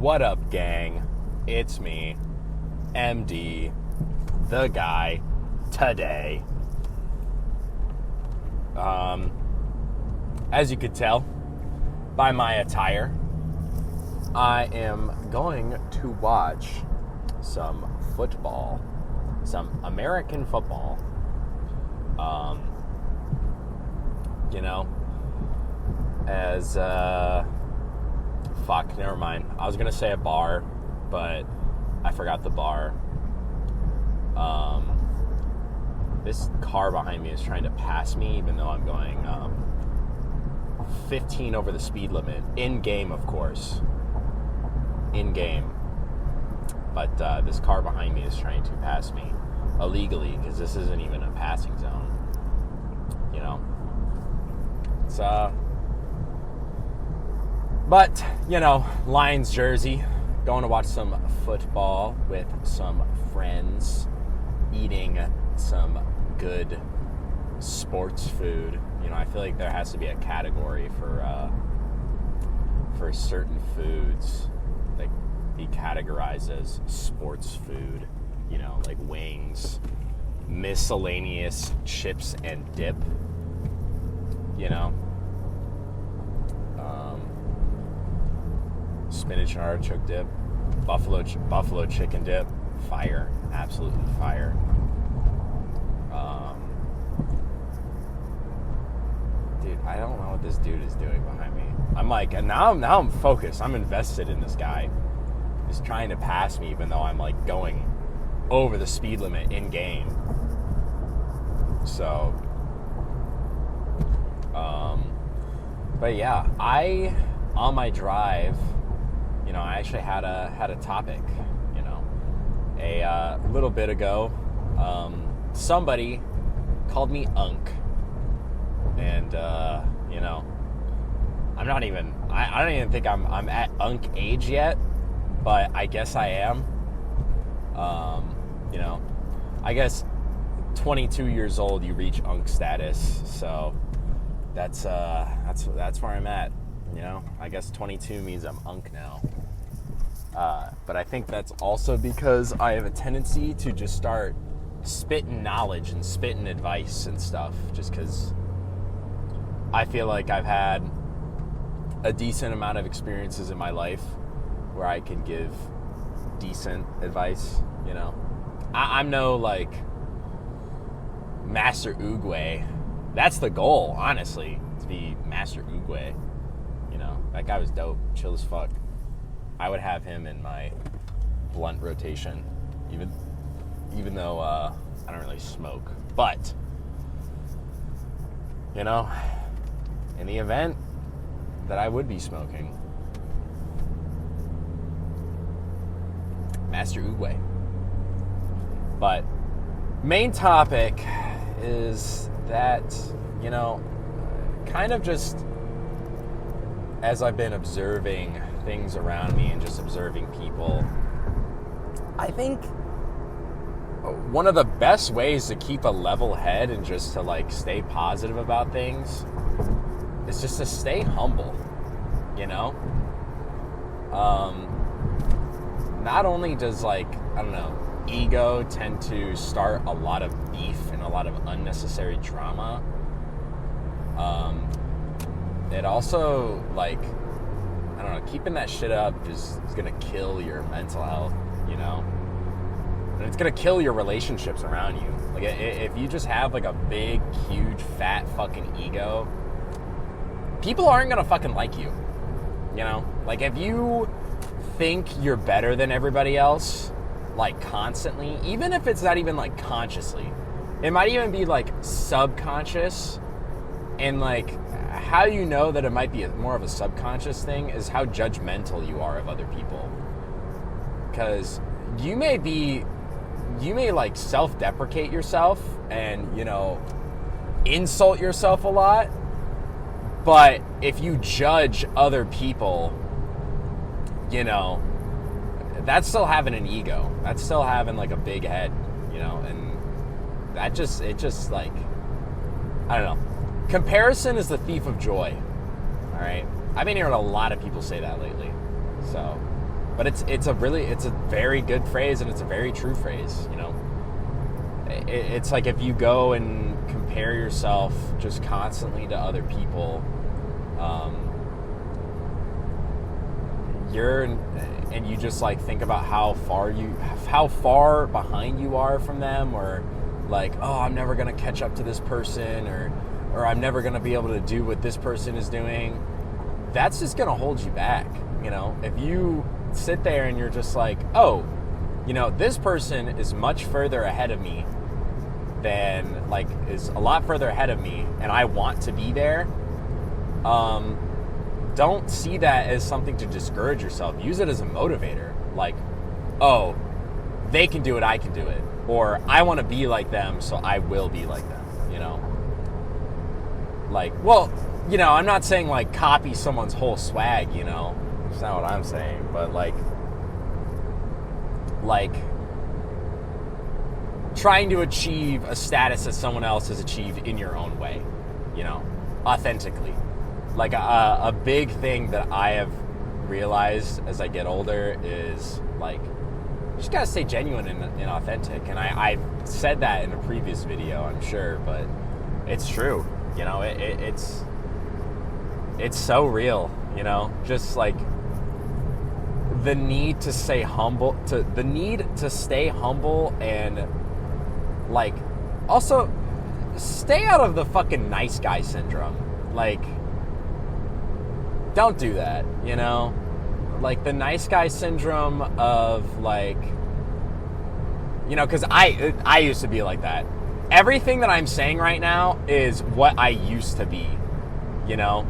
What up, gang? It's me, MD, the guy, today. As you could tell by my attire, I am going to watch some football, some American football. Never mind. I was going to say a bar, but I forgot the bar. This car behind me is trying to pass me, even though I'm going 15 over the speed limit. In game, of course. In game. But this car behind me is trying to pass me illegally, because this isn't even a passing zone. It's but Lions jersey, going to watch some football with some friends, eating some good sports food. I feel like there has to be a category for certain foods that be categorized as sports food, like wings, miscellaneous chips and dip, spinach and artichoke dip, buffalo chicken dip, fire, absolutely fire. Dude, I don't know what this dude is doing behind me. I'm like, and now I'm focused. I'm invested in this guy. He's trying to pass me, even though I'm like going over the speed limit in game. So, but yeah, on my drive, I actually had a topic, a little bit ago. Somebody called me Unk, and I don't even think I'm at Unk age yet, but I guess I am. I guess 22 years old you reach Unk status, so that's where I'm at. I guess 22 means I'm Unk now. But I think that's also because I have a tendency to just start spitting knowledge and spitting advice and stuff, just because I feel like I've had a decent amount of experiences in my life where I can give decent advice, I'm no, Master Oogway. That's the goal, honestly, to be Master Oogway. That guy was dope, chill as fuck. I would have him in my blunt rotation, even though I don't really smoke. But, in the event that I would be smoking, Master Oogway. But main topic is that, kind of just as I've been observing things around me and just observing people, I think one of the best ways to keep a level head and just to stay positive about things is just to stay humble, Not only does ego tend to start a lot of beef and a lot of unnecessary drama, it also, keeping that shit up is gonna kill your mental health, and it's gonna kill your relationships around you. If you just have a big, huge, fat fucking ego, people aren't gonna fucking like you, if you think you're better than everybody else, constantly, even if it's not even consciously, it might even be subconscious, and how you know that it might be more of a subconscious thing is how judgmental you are of other people, because you may self-deprecate yourself and insult yourself a lot, but if you judge other people, that's still having an ego. That's still having a big head, and I don't know. Comparison is the thief of joy. All right. I've been hearing a lot of people say that lately. So, But it's a very good phrase, and it's a very true phrase, you know. It's like if you go and compare yourself just constantly to other people, and you just like think about how far behind you are from them, or like, oh, I'm never gonna catch up to this person, or I'm never gonna be able to do what this person is doing. That's just gonna hold you back, you know. If you sit there and you're just like, oh, you know, this person is much further ahead of me than, like, is a lot further ahead of me, and I want to be there. Don't see that as something to discourage yourself. Use it as a motivator. Like, oh, they can do it, I can do it. Or I want to be like them, so I will be like them, you know? Like, well, you know, I'm not saying, like, copy someone's whole swag, you know? That's not what I'm saying. But, like, trying to achieve a status that someone else has achieved in your own way, you know? Authentically. Like, a big thing that I have realized as I get older is, like, you just gotta stay genuine and authentic. And I said that in a previous video, I'm sure, but it's true. You know, it's so real, you know? Just, like, the need to stay humble, and, like, also stay out of the fucking nice guy syndrome. Like, don't do that, you know? Like, the nice guy syndrome of, like, you know, because I used to be like that. Everything that I'm saying right now is what I used to be, you know?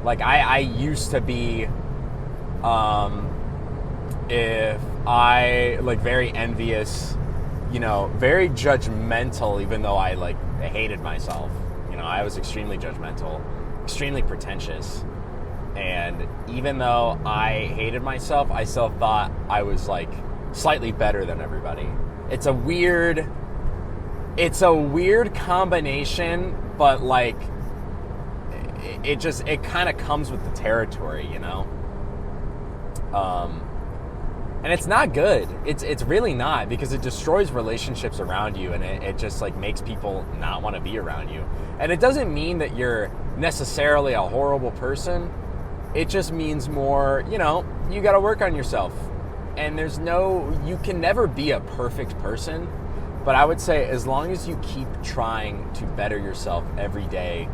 Like, I used to be, if I, like, very envious, you know, very judgmental, even though I, like, hated myself. You know, I was extremely judgmental, extremely pretentious. And even though I hated myself, I still thought I was, like, slightly better than everybody. It's a weird combination, but, like, it kind of comes with the territory, you know? And it's not good. It's really not, because it destroys relationships around you, and it just, like, makes people not want to be around you. And it doesn't mean that you're necessarily a horrible person. It just means more, you know, you got to work on yourself. And you can never be a perfect person. But I would say, as long as you keep trying to better yourself every day,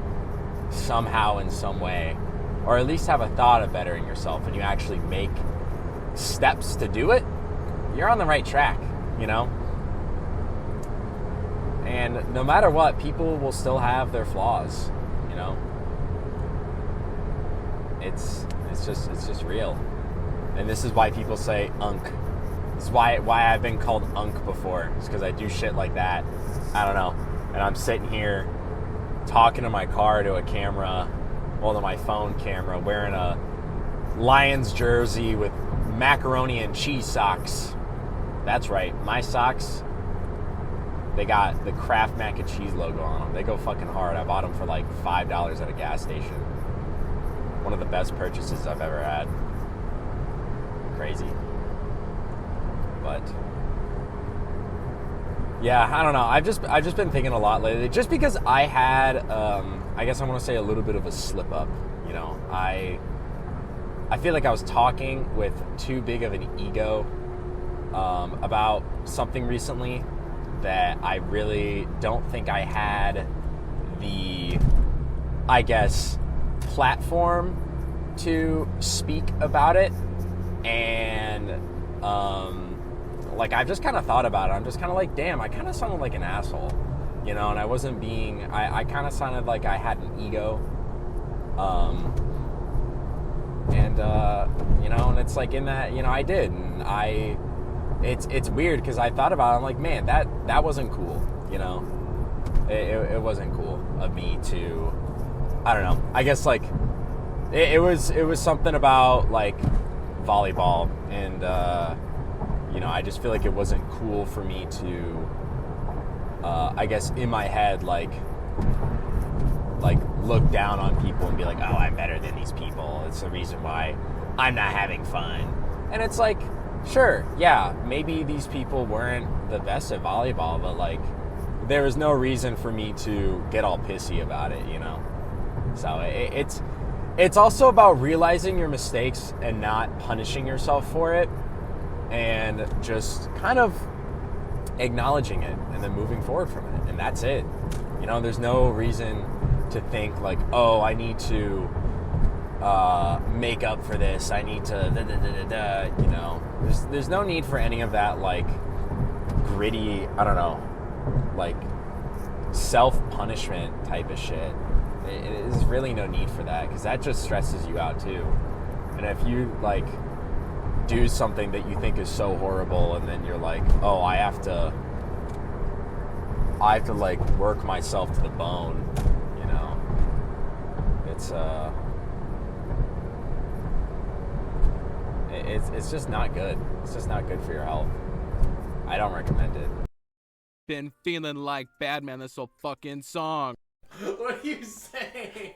somehow, in some way, or at least have a thought of bettering yourself, and you actually make steps to do it, you're on the right track, you know? And no matter what, people will still have their flaws, you know? It's just real. And this is why people say unk. This is why I've been called unk before. It's because I do shit like that. I don't know. And I'm sitting here talking to my car to a camera, well, to my phone camera, wearing a Lions jersey with macaroni and cheese socks. That's right. My socks, they got the Kraft mac and cheese logo on them. They go fucking hard. I bought them for like $5 at a gas station. One of the best purchases I've ever had. Crazy. But yeah, I don't know. I've just been thinking a lot lately, just because I had I guess I want to say a little bit of a slip up, you know. I feel like I was talking with too big of an ego about something recently that I really don't think I had the, I guess, platform to speak about it. And like, I've just kind of thought about it. I'm just kind of like, damn, I kind of sounded like an asshole, you know. And I wasn't being, I kind of sounded like I had an ego, and you know, and it's like, in that, you know, I did. And it's weird, because I thought about it, I'm like, man, that wasn't cool, you know. It wasn't cool of me to, I don't know, I guess, like, it was something about, like, volleyball, and you know, I just feel like it wasn't cool for me to I guess in my head, like look down on people and be like, oh, I'm better than these people, it's the reason why I'm not having fun, And it's like, sure, yeah, maybe these people weren't the best at volleyball, but like, there was no reason for me to get all pissy about it, you know? So it's also about realizing your mistakes and not punishing yourself for it, and just kind of acknowledging it and then moving forward from it. And that's it. You know, there's no reason to think like, oh, I need to make up for this. I need to, you know. There's no need for any of that, like, gritty, I don't know, like, self-punishment type of shit. There's really no need for that, because that just stresses you out too. And if you, like, do something that you think is so horrible, and then you're like, oh, I have to like work myself to the bone, you know, it's just not good. It's just not good for your health. I don't recommend it. Been feeling like Batman this whole fucking song. What are you saying?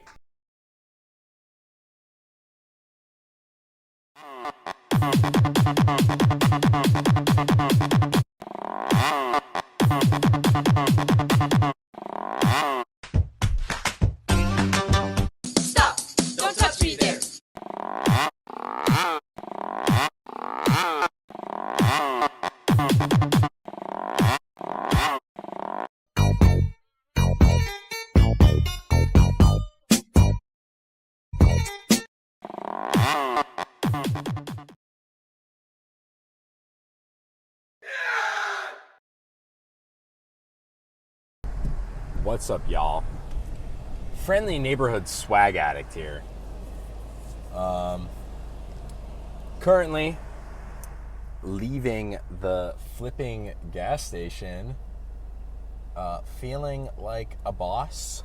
Stop! Don't touch me there! What's up, y'all? Friendly neighborhood swag addict here. Currently leaving the flipping gas station, feeling like a boss,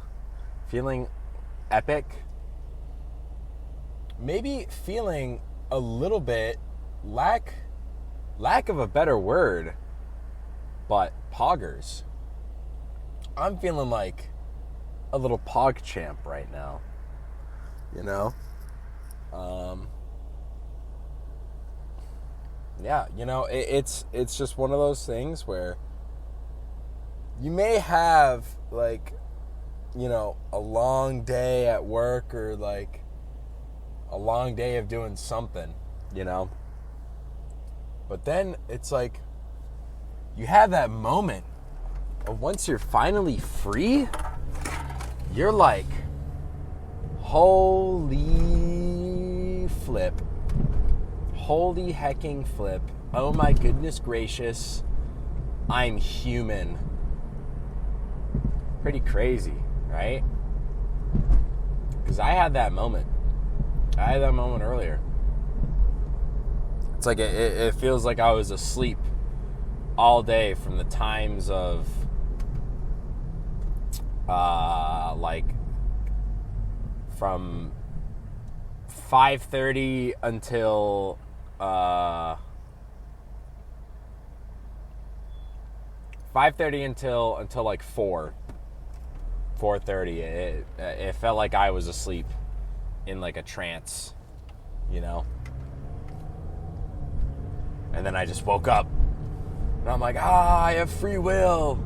feeling epic, maybe feeling a little bit lack of a better word, but poggers. I'm feeling like a little pog champ right now, you know? Yeah, you know, it's just one of those things where you may have, like, you know, a long day at work, or like a long day of doing something, you know? But then it's like you have that moment of, once you're finally free, you're like, holy flip. Holy hecking flip. Oh my goodness gracious. I'm human. Pretty crazy, right? Because I had that moment. I had that moment earlier. It's like it feels like I was asleep all day, from the times of like from 5:30 until 5:30 until like 4:30. It felt like I was asleep in like a trance, you know. And then I just woke up, and I'm like, I have free will.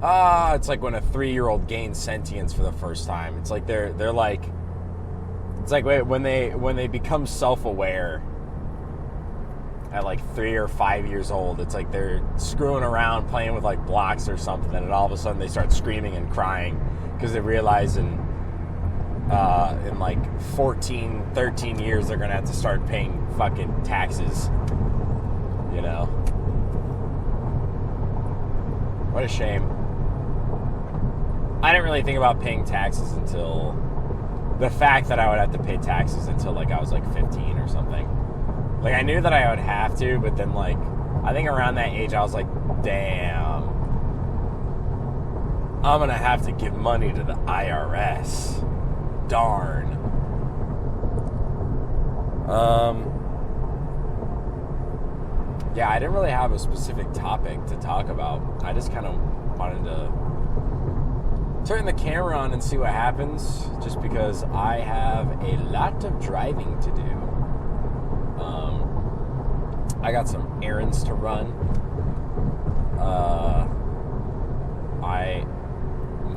It's like when a 3-year-old gains sentience for the first time. It's like they're like, it's like when they become self-aware at like 3 or 5 years old. It's like they're screwing around playing with like blocks or something, and all of a sudden they start screaming and crying because they realize in like 14, 13 years they're gonna have to start paying fucking taxes, you know. What a shame. I didn't really think about paying taxes until the fact that I would have to pay taxes until like I was like 15 or something. Like, I knew that I would have to, but then like, I think around that age I was like, damn, I'm gonna have to give money to the IRS. Darn. Yeah, I didn't really have a specific topic to talk about. I just kind of wanted to turn the camera on and see what happens, just because I have a lot of driving to do. I got some errands to run.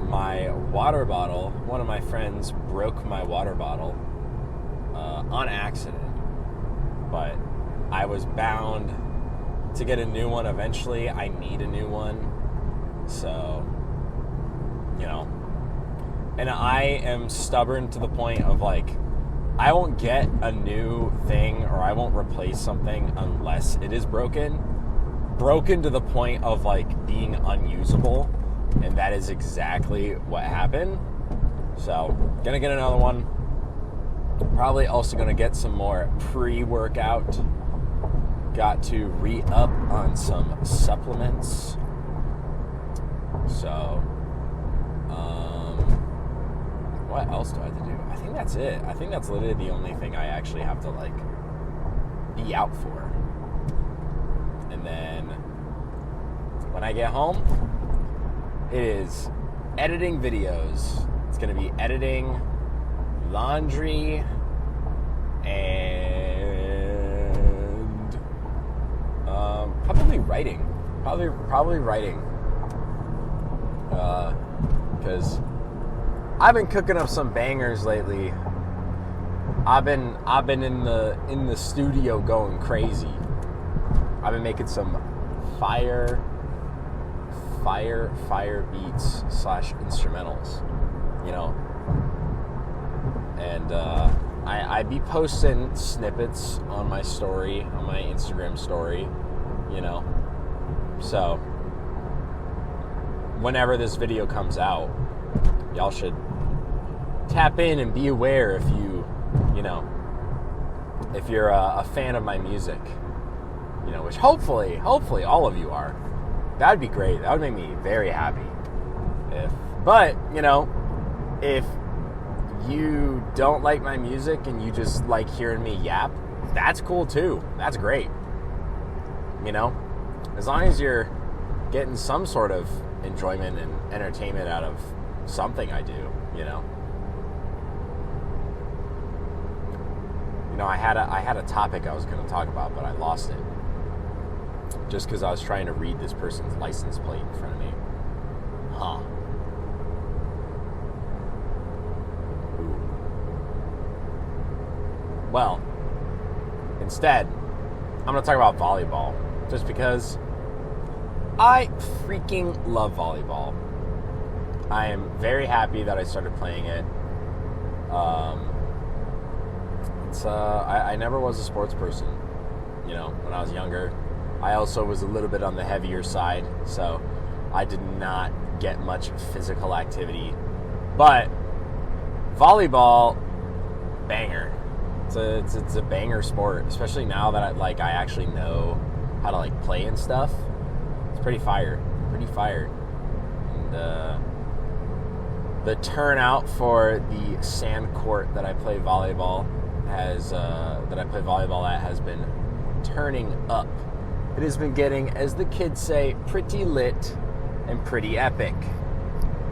My water bottle, one of my friends broke my water bottle on accident, but I was bound to get a new one eventually. I need a new one, so, you know, and I am stubborn to the point of like, I won't get a new thing or I won't replace something unless it is broken to the point of like being unusable, and that is exactly what happened. So, gonna get another one. Probably also gonna get some more pre-workout. Got to re-up on some supplements. So, what else do I have to do? I think that's it. I think that's literally the only thing I actually have to like be out for. And then when I get home, it is editing videos. It's going to be editing, laundry, and probably writing. Probably writing. Because I've been cooking up some bangers lately. I've been in the studio going crazy. I've been making some fire beats / instrumentals, you know. And I be posting snippets on my story, on my Instagram story, you know. So whenever this video comes out, y'all should tap in and be aware if you're a fan of my music, you know, which hopefully all of you are. That'd be great. That would make me very happy. But, you know, if you don't like my music and you just like hearing me yap, that's cool too. That's great. You know, as long as you're getting some sort of enjoyment and entertainment out of something I do, you know. You know, I had a topic I was going to talk about, but I lost it. Just because I was trying to read this person's license plate in front of me. Huh. Ooh. Well, instead, I'm going to talk about volleyball. Just because I freaking love volleyball. I am very happy that I started playing it. I never was a sports person, you know, when I was younger. I also was a little bit on the heavier side, so I did not get much physical activity. But volleyball, banger. It's a banger sport, especially now that I actually know how to like play and stuff. It's pretty fire. And the turnout for the sand court that I play volleyball has been turning up. It has been getting, as the kids say, pretty lit and pretty epic.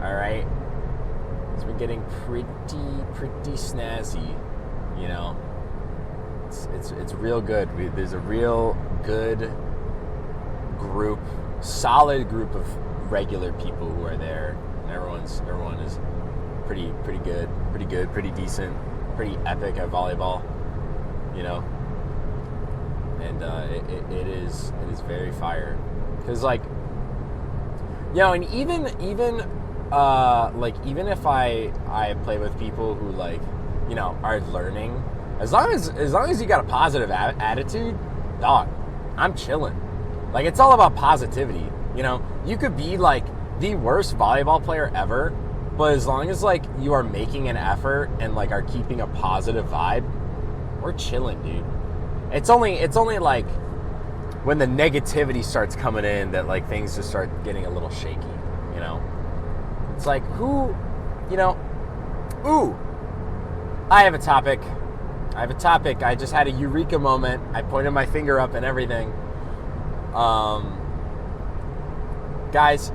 All right, it's been getting pretty snazzy. You know, it's real good. There's a real good group, solid group of regular people who are there, and everyone is pretty good, pretty decent, pretty epic at volleyball. You know. And it is very fire, because like, you know, and even if I play with people who like, you know, are learning, as long as you got a positive attitude, dog, I'm chilling. Like, it's all about positivity. You know, you could be like the worst volleyball player ever, but as long as like you are making an effort and like are keeping a positive vibe, we're chilling, dude. It's only like when the negativity starts coming in that like things just start getting a little shaky, you know? It's like, I have a topic. I just had a eureka moment. I pointed my finger up and everything. Guys,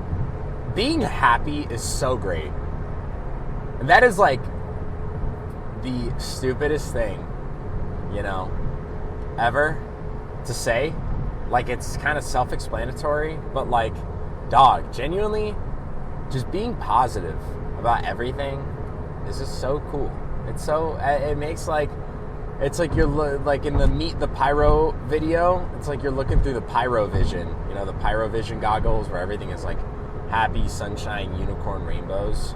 being happy is so great. And that is like the stupidest thing, you know, ever to say, Like, it's kind of self-explanatory, but like, dog, genuinely, just being positive about everything is just so cool. It's so, it makes like, it's like you're like in the Meet the Pyro video, it's like you're looking through the Pyro Vision, you know, the Pyro Vision goggles where everything is like happy, sunshine, unicorn rainbows.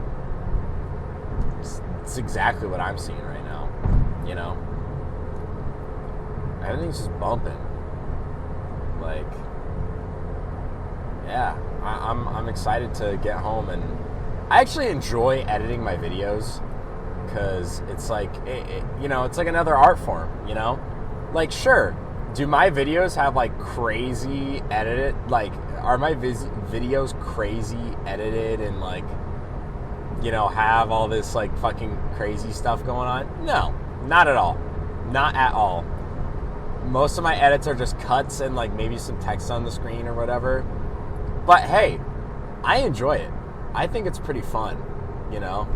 It's exactly what I'm seeing right now, you know? Everything's just bumping. Like, yeah, I'm excited to get home, and I actually enjoy editing my videos because it's like, you know, it's like another art form, you know? Like, sure, do my videos have like crazy edited, like, are my videos crazy edited and like, you know, have all this like fucking crazy stuff going on? No, not at all. Not at all. Most of my edits are just cuts and like maybe some text on the screen or whatever. But hey, I enjoy it. I think it's pretty fun, you know?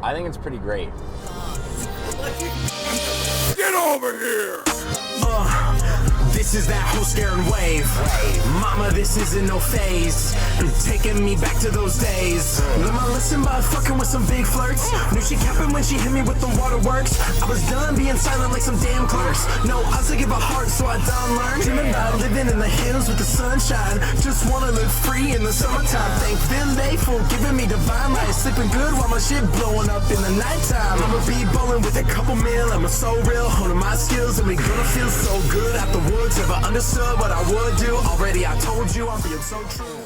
I think it's pretty great. Get over here! This is that whole scaring wave. Mama, this isn't no phase. Taking me back to those days. Lamar listen by fucking with some big flirts. Knew she capping when she hit me with the waterworks. I was done being silent like some damn clerks. No, I was to give a heart, so I done learned. Dreaming about living in the hills with the sunshine. Just wanna live free in the summertime. Thank them they for giving me divine light. Sleeping good while my shit blowing up in the nighttime. I'ma be bowling with a couple mil. I'm so real, holding my skills, and we gonna feel so good afterwards. Never understood what I would do. Already I told you I'm being so true.